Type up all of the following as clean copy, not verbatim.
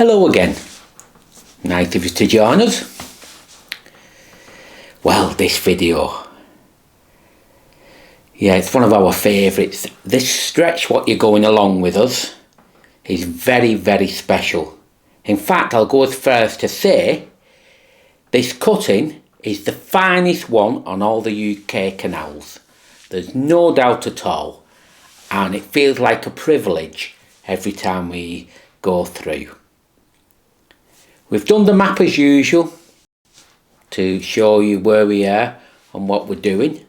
Hello again, nice of you to join us. Well, this video, yeah, it's one of our favourites. This stretch what you're going along with us is very, very special. In fact, I'll go as far as to say this cutting is the finest one on all the UK canals. There's no doubt at all, and it feels like a privilege every time we go through. We've done the map as usual to show you where we are and what we're doing,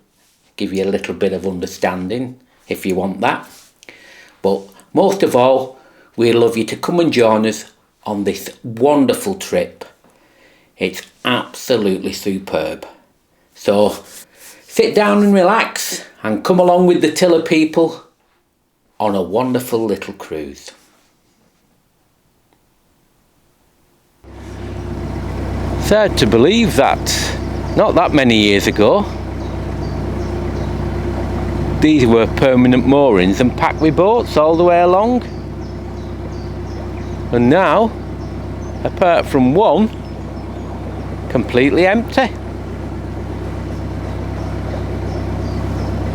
give you a little bit of understanding if you want that. But most of all, we'd love you to come and join us on this wonderful trip. It's absolutely superb. So sit down and relax and come along with the Tiller people on a wonderful little cruise. Sad to believe that not that many years ago these were permanent moorings and packed with boats all the way along, and now, apart from one, completely empty.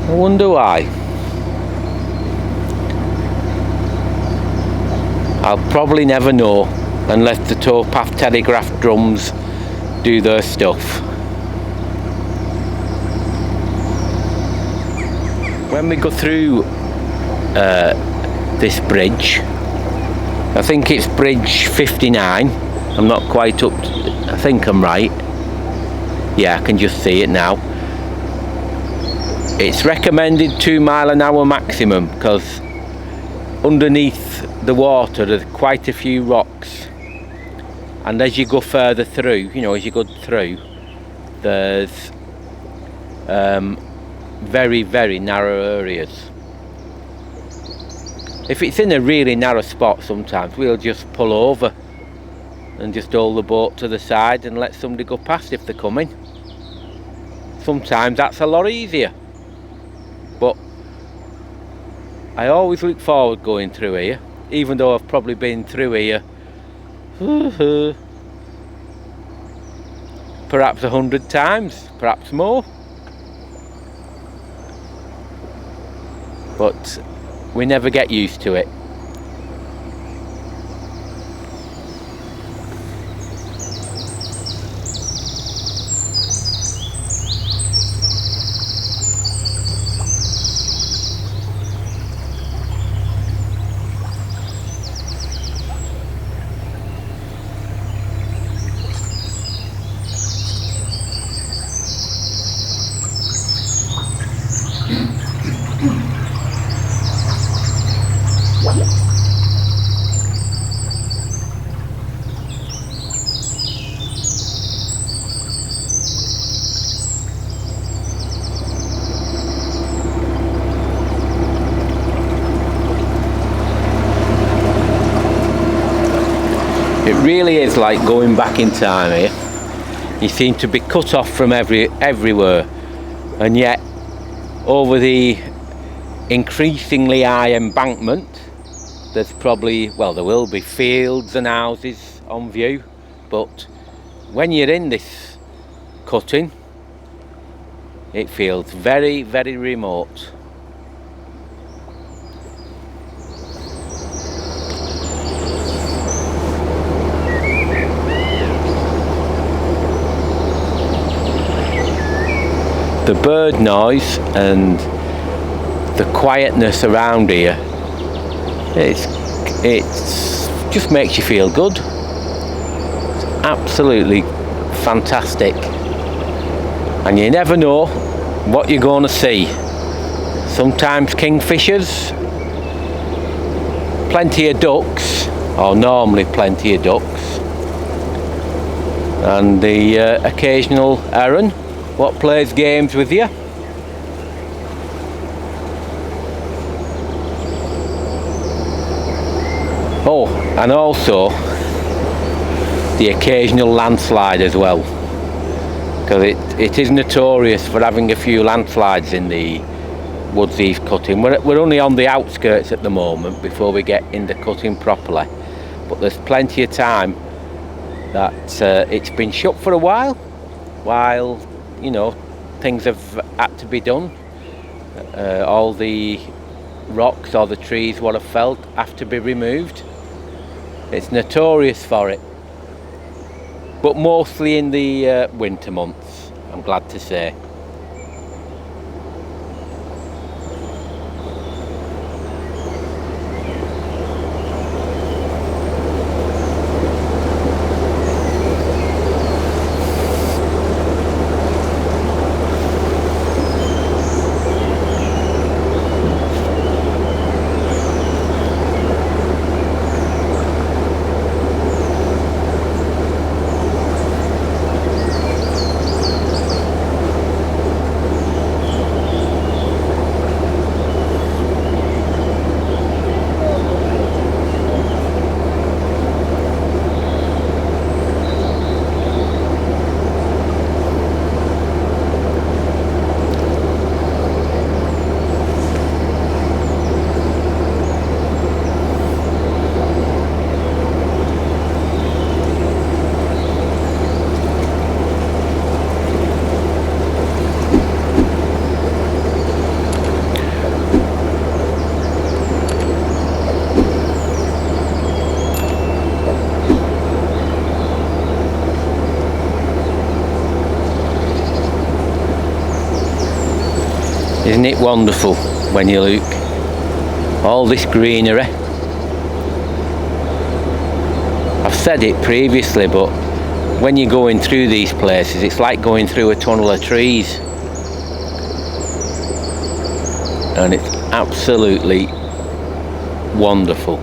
I wonder why. I'll probably never know unless the Towpath telegraph drums do their stuff. When we go through this bridge, I think it's bridge 59, I'm not quite up to, I think I'm right, yeah, I can just see it now. It's recommended 2 mile an hour maximum because underneath the water there's quite a few rocks, and as you go further through, you know, as you go through, there's very, very narrow areas. If it's in a really narrow spot, sometimes we'll just pull over and just hold the boat to the side and let somebody go past if they're coming. Sometimes that's a lot easier, but I always look forward going through here, even though I've probably been through here perhaps 100 times, perhaps more. But we never get used to it. It really is like going back in time here. You seem to be cut off from everywhere, and yet over the increasingly high embankment there's probably, well, there will be fields and houses on view, but when you're in this cutting it feels very, very remote. The bird noise and the quietness around here, it's just makes you feel good. It's absolutely fantastic, and you never know what you're going to see. Sometimes kingfishers, plenty of ducks, or normally plenty of ducks, and the occasional heron what plays games with you. Oh, and also the occasional landslide as well, because it is notorious for having a few landslides in the woods he's cutting. We're only on the outskirts at the moment before we get into cutting properly, but there's plenty of time that it's been shut for a while you know, things have had to be done. All the rocks or the trees what have felled have to be removed. It's notorious for it, but mostly in the winter months, I'm glad to say. Isn't it wonderful when you look? All this greenery. I've said it previously, but when you're going through these places, it's like going through a tunnel of trees. And it's absolutely wonderful.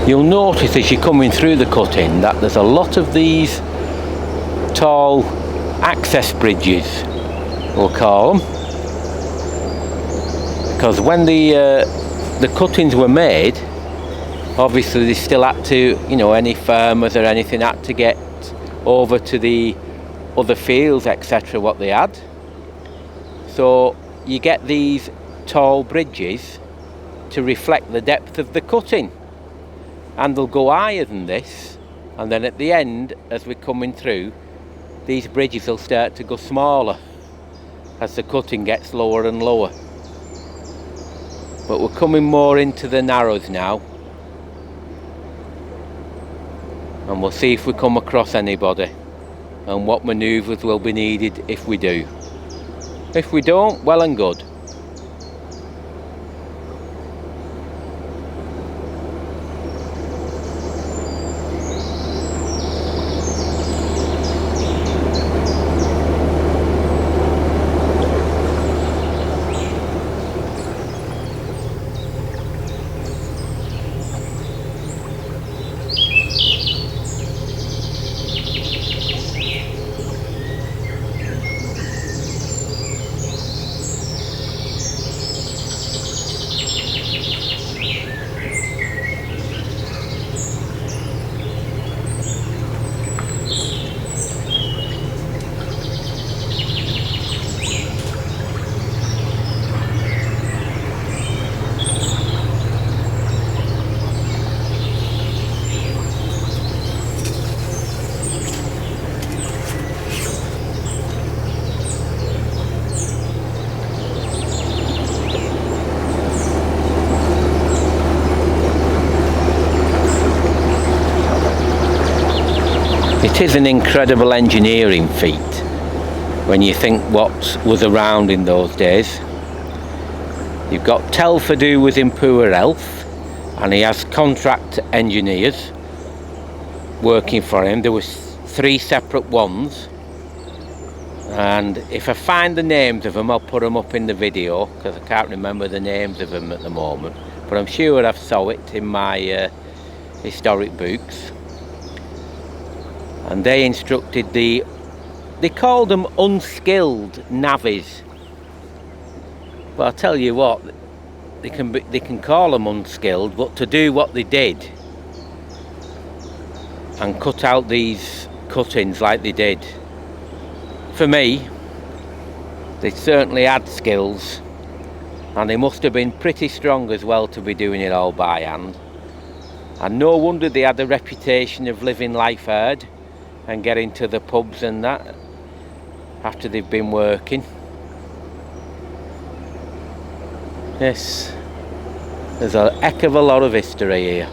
You'll notice as you're coming through the cutting that there's a lot of these tall access bridges, we'll call them, because when the cuttings were made, obviously they still had to, you know, any farmers or anything had to get over to the other fields, etc., what they had. So you get these tall bridges to reflect the depth of the cutting, and they'll go higher than this, and then at the end, as we're coming through, these bridges will start to go smaller as the cutting gets lower and lower. But we're coming more into the narrows now, and we'll see if we come across anybody and what manoeuvres will be needed if we do. If we don't, well and good. It is an incredible engineering feat when you think what was around in those days. You've got Telford, who was in poor health, and he has contract engineers working for him. There was 3 separate ones, and if I find the names of them, I'll put them up in the video, because I can't remember the names of them at the moment, but I'm sure I've saw it in my historic books. And they instructed they called them unskilled navvies. But I'll tell you what, they can call them unskilled, but to do what they did and cut out these cuttings like they did, for me, they certainly had skills, and they must have been pretty strong as well to be doing it all by hand. And no wonder they had a reputation of living life hard and getting to the pubs and that after they've been working. Yes, there's a heck of a lot of history here.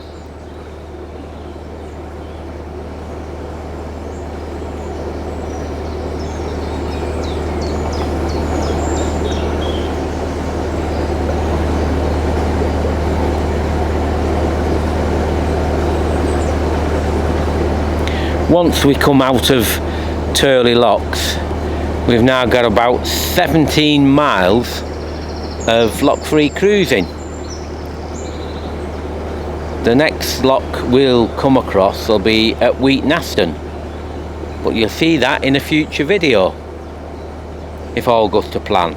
Once we come out of Turley Locks, we've now got about 17 miles of lock-free cruising. The next lock we'll come across will be at Wheatnaston, but you'll see that in a future video, if all goes to plan.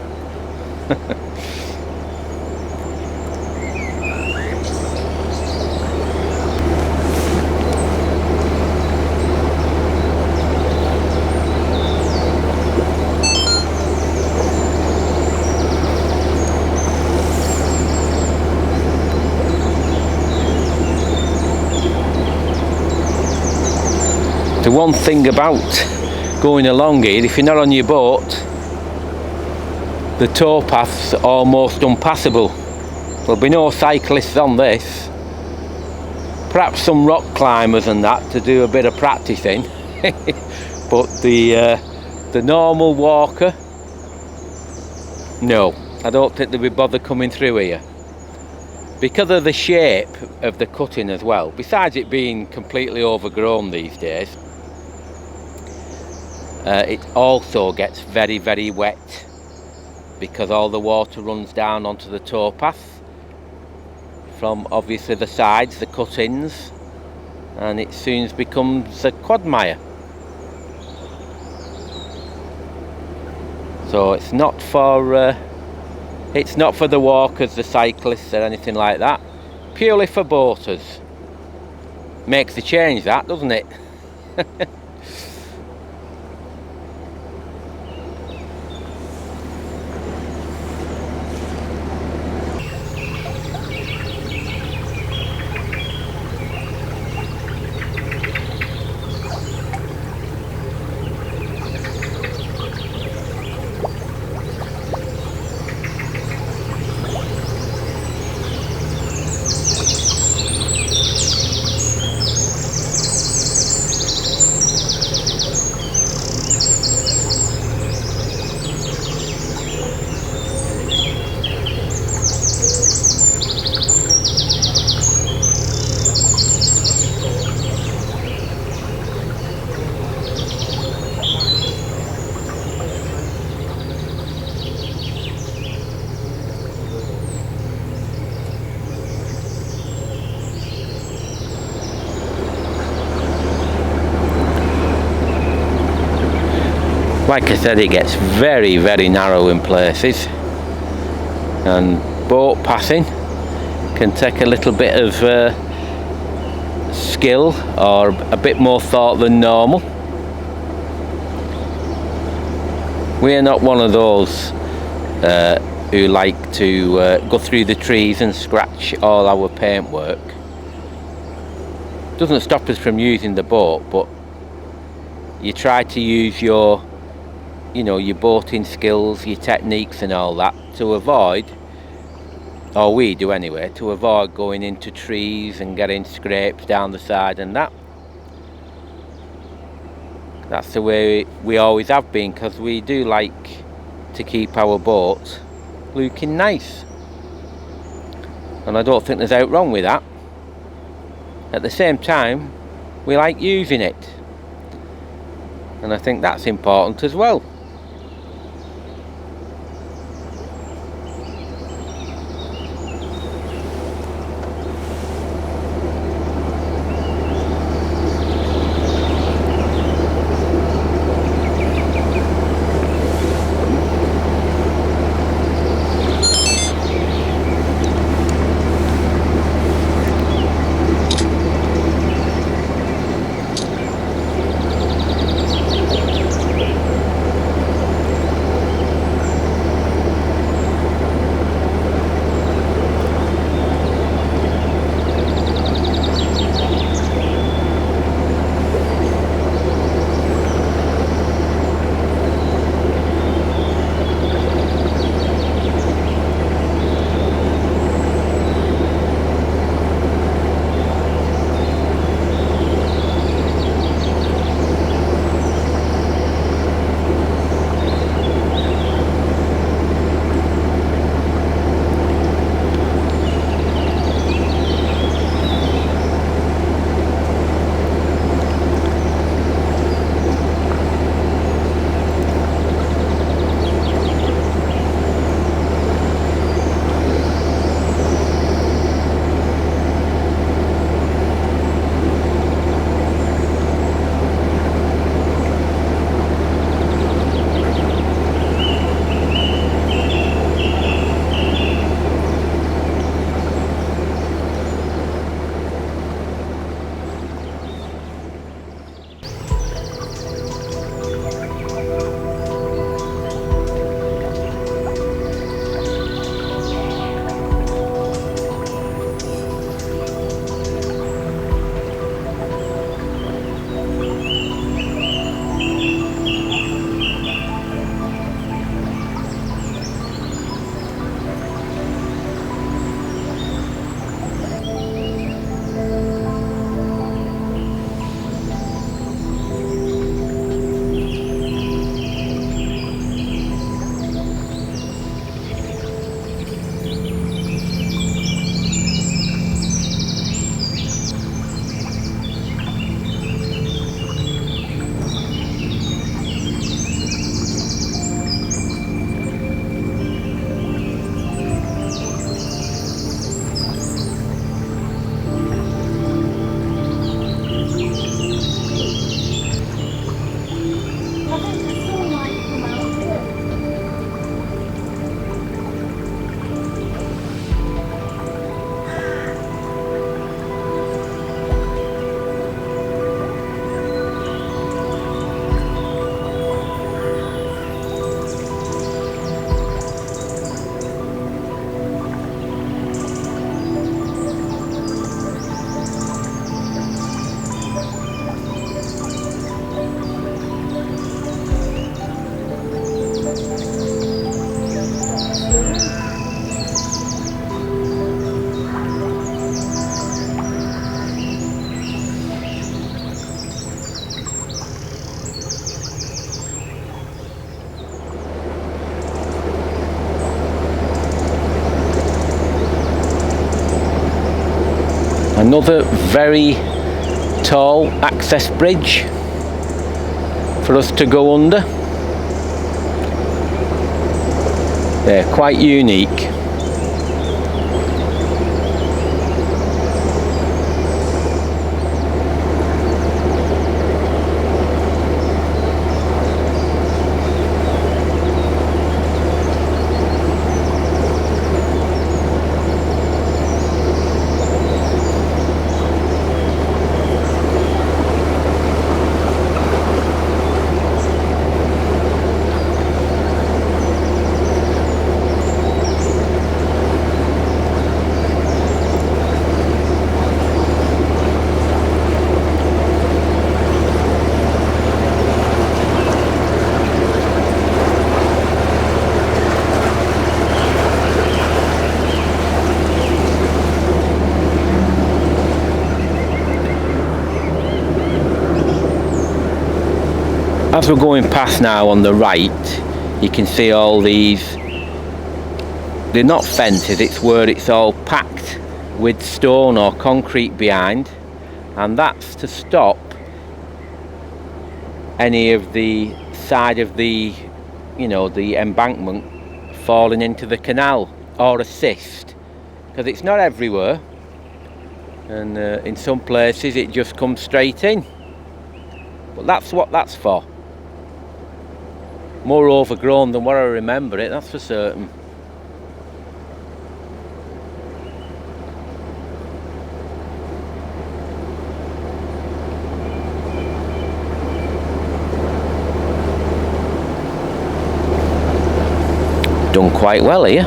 The one thing about going along here, if you're not on your boat, the towpath's almost impassable. There'll be no cyclists on this. Perhaps some rock climbers and that to do a bit of practicing. But the normal walker, no, I don't think they'll be bothered coming through here. Because of the shape of the cutting as well, besides it being completely overgrown these days, it also gets very, very wet because all the water runs down onto the towpath from obviously the sides, the cut-ins, and it soon becomes a quagmire. So it's not for the walkers, the cyclists or anything like that. Purely for boaters. Makes a change, that, doesn't it? Like I said, it gets very, very narrow in places, and boat passing can take a little bit of skill or a bit more thought than normal. We're not one of those who like to go through the trees and scratch all our paintwork. Doesn't stop us from using the boat, but you try to use your boating skills, your techniques and all that to avoid, or we do anyway, to avoid going into trees and getting scrapes down the side and that. That's the way we always have been, because we do like to keep our boats looking nice, and I don't think there's out wrong with that. At the same time, we like using it, and I think that's important as well. I think the sun might come out here. Another very tall access bridge for us to go under. They're quite unique. As we're going past now on the right, you can see all these, they're not fences, it's where it's all packed with stone or concrete behind, and that's to stop any of the side of the, you know, the embankment falling into the canal, or assist, because it's not everywhere, and in some places it just comes straight in, but that's what that's for. More overgrown than what I remember it, that's for certain. Done quite well here.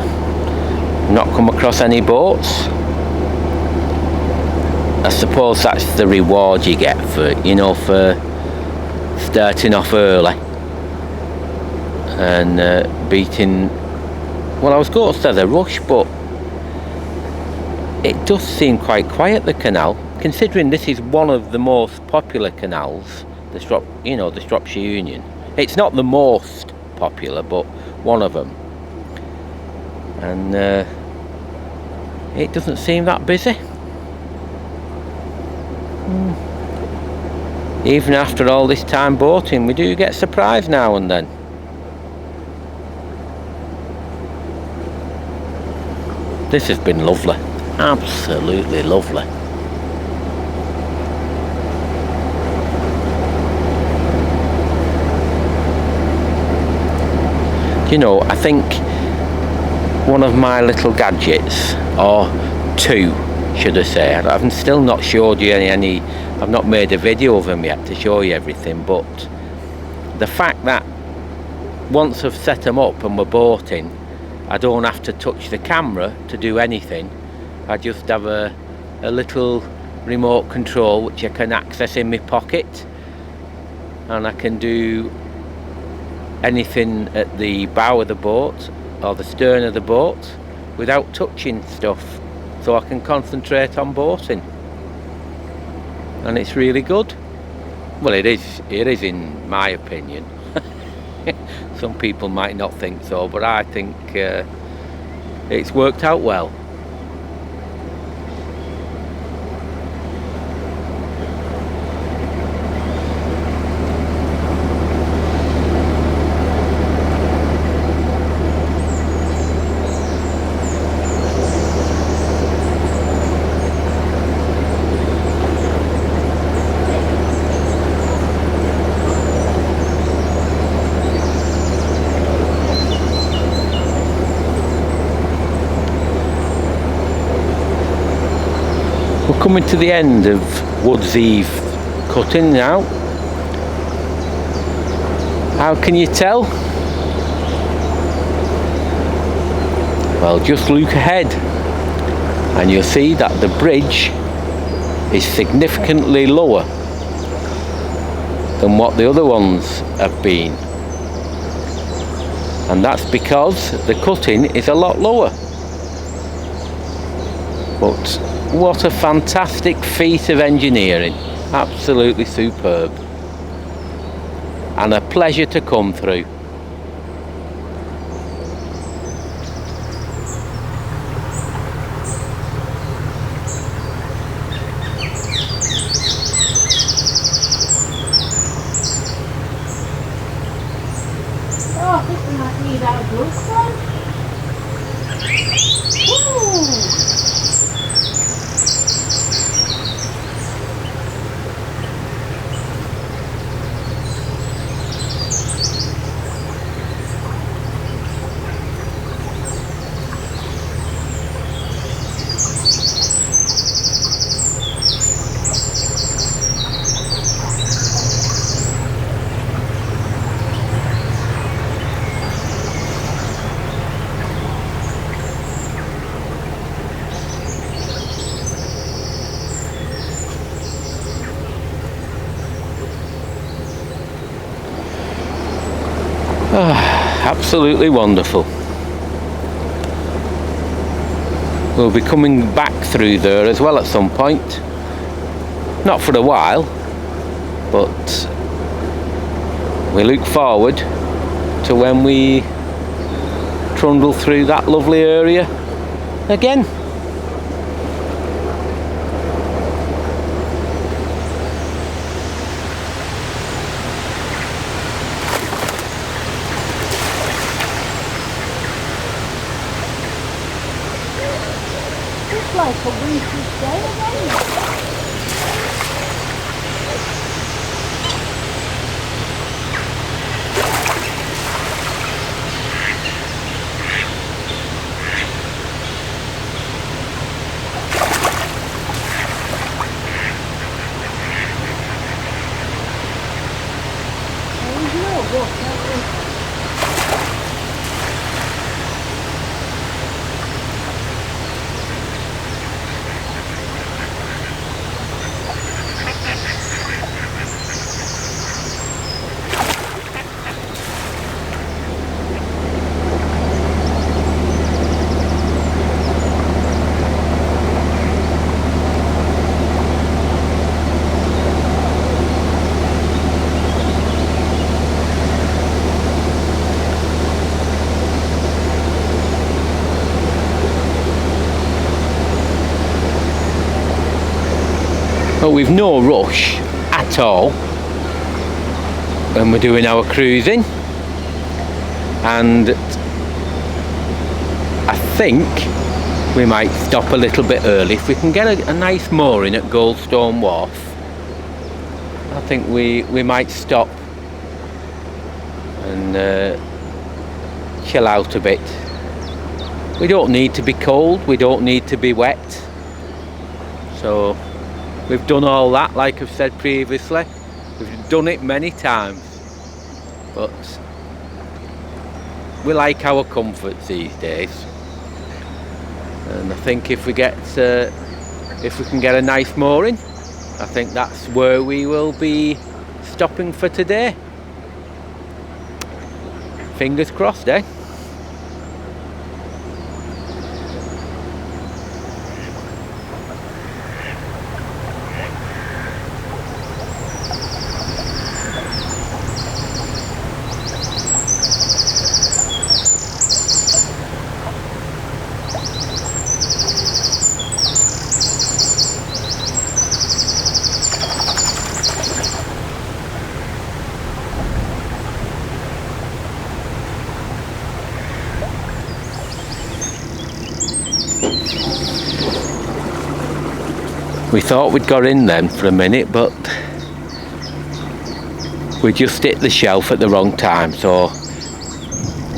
Not come across any boats. I suppose that's the reward you get for, you know, for starting off early and beating, well, I was going to say the rush, but it does seem quite quiet, the canal, considering this is one of the most popular canals, the Shropshire Union. It's not the most popular, but one of them, and it doesn't seem that busy. Even after all this time boating, we do get surprised now and then. This has been lovely, absolutely lovely. You know, I think one of my little gadgets, or two should I say, I've still not showed you any, I've not made a video of them yet to show you everything, but the fact that once I've set them up and we're boating, I don't have to touch the camera to do anything. I just have a little remote control which I can access in my pocket, and I can do anything at the bow of the boat or the stern of the boat without touching stuff, so I can concentrate on boating, and it's really good. Well, it is in my opinion. Some people might not think so, but I think it's worked out well. Coming to the end of Woods Eve cutting now. How can you tell? Well, just look ahead and you'll see that the bridge is significantly lower than what the other ones have been, and that's because the cutting is a lot lower. But what a fantastic feat of engineering, absolutely superb, and a pleasure to come through. Oh, I think we might need our gloves on. Ooh. Absolutely wonderful. We'll be coming back through there as well at some point. Not for a while, but we look forward to when we trundle through that lovely area again. It's like a winter's day again. There's no water. But we've no rush at all when we're doing our cruising, and I think we might stop a little bit early if we can get a nice mooring at Goldstone Wharf. I think we might stop and chill out a bit. We don't need to be cold, we don't need to be wet, so we've done all that, like I've said previously. We've done it many times, but we like our comforts these days. And I think if we can get a nice mooring, I think that's where we will be stopping for today. Fingers crossed, eh? We thought we'd got in then for a minute, but we just hit the shelf at the wrong time, so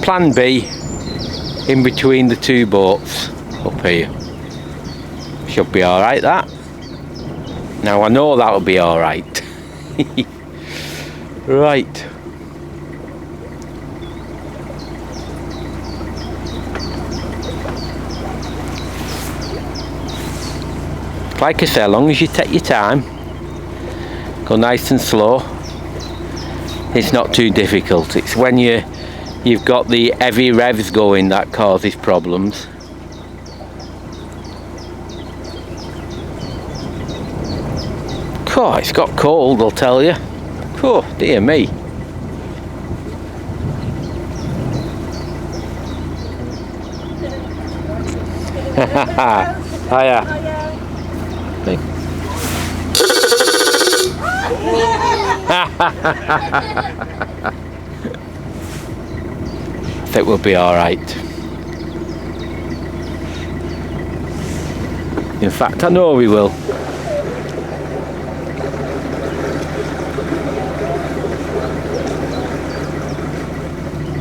plan B in between the two boats up here. Should be alright, that. Now I know that'll be alright. Right. Like I say, as long as you take your time, go nice and slow, it's not too difficult. It's when you've got the heavy revs going that causes problems. Oh, it's got cold, I'll tell you. Oh, dear me. Hiya. Hey. I think we'll be alright. In fact, I know we will.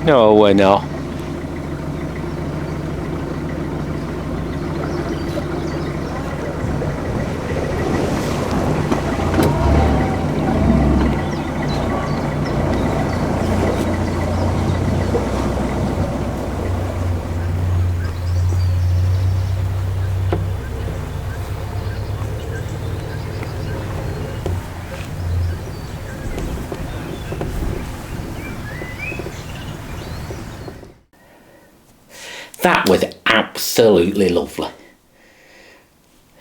No, we're not. That was absolutely lovely.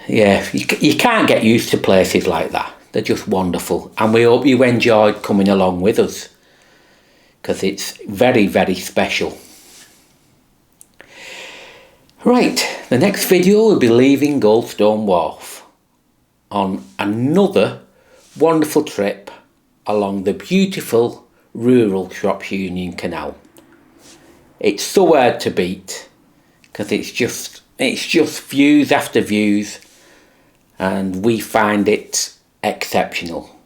Yeah, you can't get used to places like that. They're just wonderful. And we hope you enjoyed coming along with us, because it's very, very special. Right, the next video will be leaving Goldstone Wharf on another wonderful trip along the beautiful rural Shropshire Union Canal. It's so hard to beat, because it's just views after views, and we find it exceptional.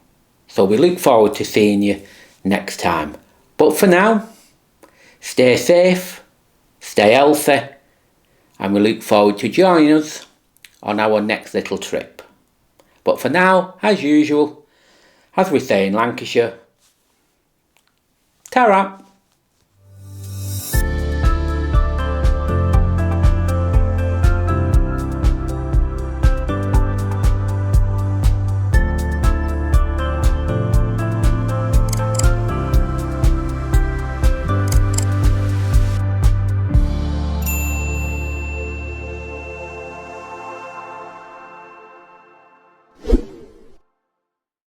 So we look forward to seeing you next time. But for now, stay safe, stay healthy, and we look forward to joining us on our next little trip. But for now, as usual, as we say in Lancashire, ta-ra!